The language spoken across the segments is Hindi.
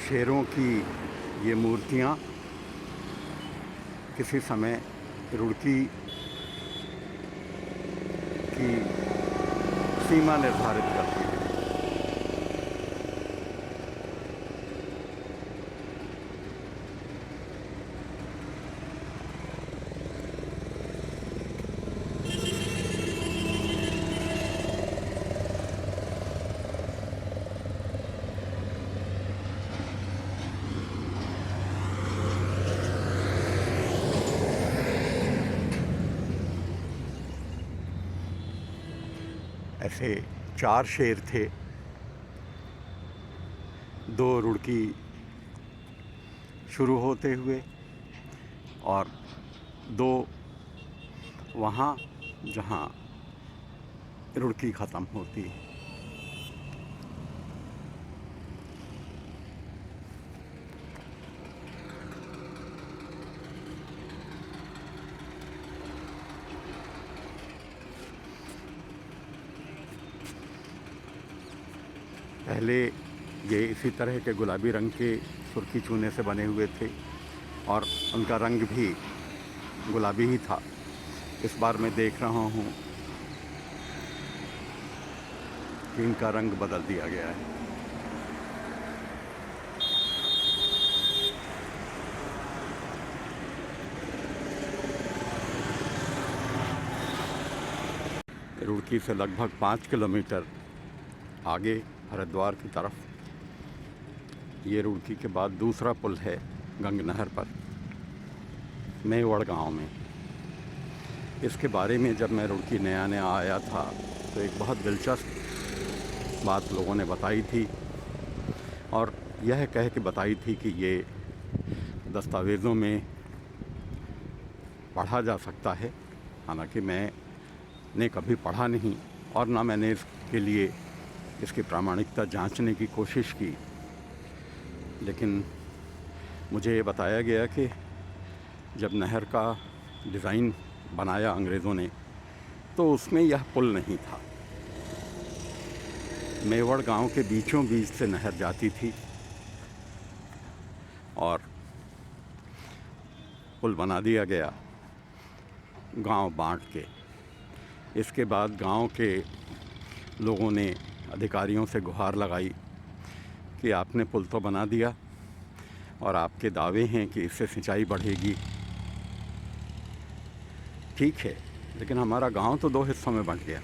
शेरों की ये मूर्तियाँ किसी समय रुड़की की सीमा निर्धारित करती है। ऐसे 4 शेर थे, 2 रुड़की शुरू होते हुए और 2 वहाँ जहाँ रुड़की ख़त्म होती है। पहले ये इसी तरह के गुलाबी रंग के सुर्खी चूने से बने हुए थे और उनका रंग भी गुलाबी ही था। इस बार मैं देख रहा हूँ कि इनका रंग बदल दिया गया है। रुड़की से लगभग 5 किलोमीटर आगे हरिद्वार की तरफ ये रुड़की के बाद दूसरा पुल है गंग नहर पर, मेवड़ गांव में। इसके बारे में जब मैं रुड़की नया नया आया था तो एक बहुत दिलचस्प बात लोगों ने बताई थी और यह कह के बताई थी कि ये दस्तावेज़ों में पढ़ा जा सकता है। हालांकि मैंने कभी पढ़ा नहीं और ना मैंने इसके लिए इसकी प्रामाणिकता जांचने की कोशिश की, लेकिन मुझे ये बताया गया कि जब नहर का डिज़ाइन बनाया अंग्रेज़ों ने तो उसमें यह पुल नहीं था। मेवड़ गांव के बीचों बीच से नहर जाती थी और पुल बना दिया गया गांव बांट के। इसके बाद गांव के लोगों ने अधिकारियों से गुहार लगाई कि आपने पुल तो बना दिया और आपके दावे हैं कि इससे सिंचाई बढ़ेगी, ठीक है, लेकिन हमारा गांव तो 2 हिस्सों में बंट गया।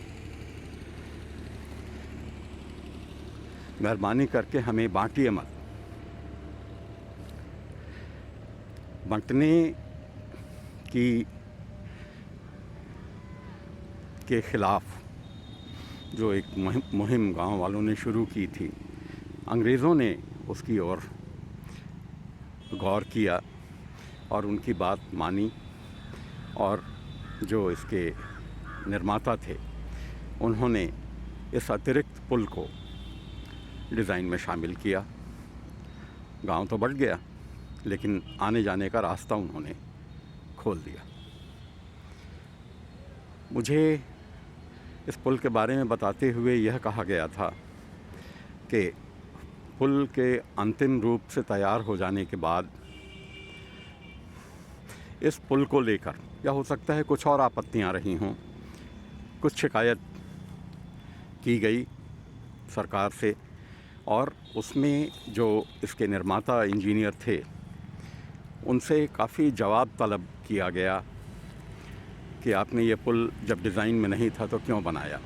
मेहरबानी करके हमें बांटिए मत। बंटने की के ख़िलाफ़ जो एक मुहिम गांव वालों ने शुरू की थी, अंग्रेज़ों ने उसकी ओर गौर किया और उनकी बात मानी और जो इसके निर्माता थे उन्होंने इस अतिरिक्त पुल को डिज़ाइन में शामिल किया। गांव तो बढ़ गया लेकिन आने जाने का रास्ता उन्होंने खोल दिया। मुझे इस पुल के बारे में बताते हुए यह कहा गया था कि पुल के अंतिम रूप से तैयार हो जाने के बाद इस पुल को लेकर, या हो सकता है कुछ और आपत्तियां रही हों, कुछ शिकायत की गई सरकार से और उसमें जो इसके निर्माता इंजीनियर थे उनसे काफ़ी जवाब तलब किया गया कि आपने ये पुल जब डिज़ाइन में नहीं था तो क्यों बनाया।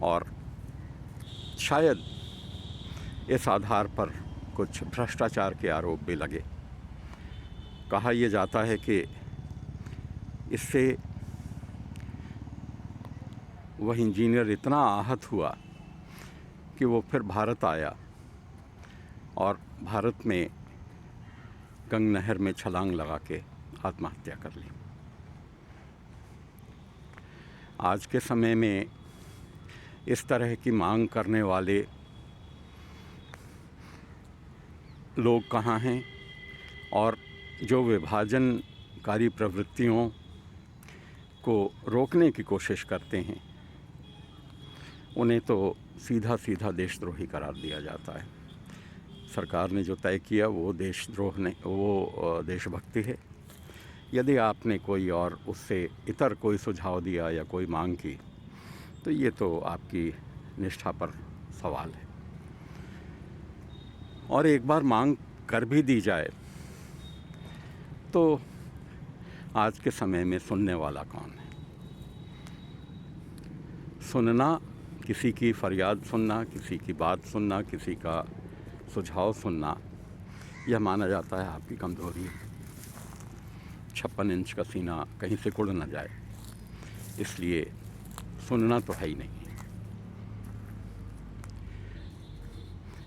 और शायद इस आधार पर कुछ भ्रष्टाचार के आरोप भी लगे। कहा यह जाता है कि इससे वह इंजीनियर इतना आहत हुआ कि वो फिर भारत आया और भारत में गंग नहर में छलांग लगा के आत्महत्या कर ली। आज के समय में इस तरह की मांग करने वाले लोग कहाँ हैं और जो विभाजनकारी प्रवृत्तियों को रोकने की कोशिश करते हैं उन्हें तो सीधा सीधा देशद्रोही करार दिया जाता है। सरकार ने जो तय किया वो देशद्रोह नहीं, वो देशभक्ति है। यदि आपने कोई और उससे इतर कोई सुझाव दिया या कोई मांग की तो ये तो आपकी निष्ठा पर सवाल है। और एक बार मांग कर भी दी जाए तो आज के समय में सुनने वाला कौन है? सुनना, किसी की फरियाद सुनना, किसी की बात सुनना, किसी का सुझाव सुनना, यह माना जाता है आपकी कमज़ोरी है। 56 इंच का सीना कहीं से कुड़ न जाए, इसलिए सुनना तो है ही नहीं।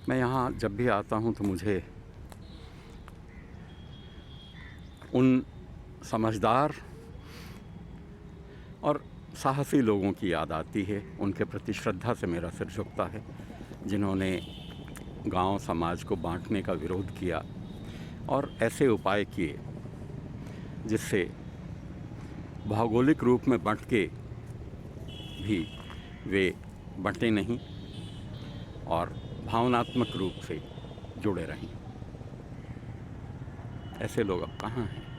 मैं यहाँ जब भी आता हूँ तो मुझे उन समझदार और साहसी लोगों की याद आती है, उनके प्रति श्रद्धा से मेरा सिर झुकता है, जिन्होंने गांव समाज को बांटने का विरोध किया और ऐसे उपाय किए जिससे भौगोलिक रूप में बंट के भी वे बंटे नहीं और भावनात्मक रूप से जुड़े रहें। ऐसे लोग अब कहाँ हैं?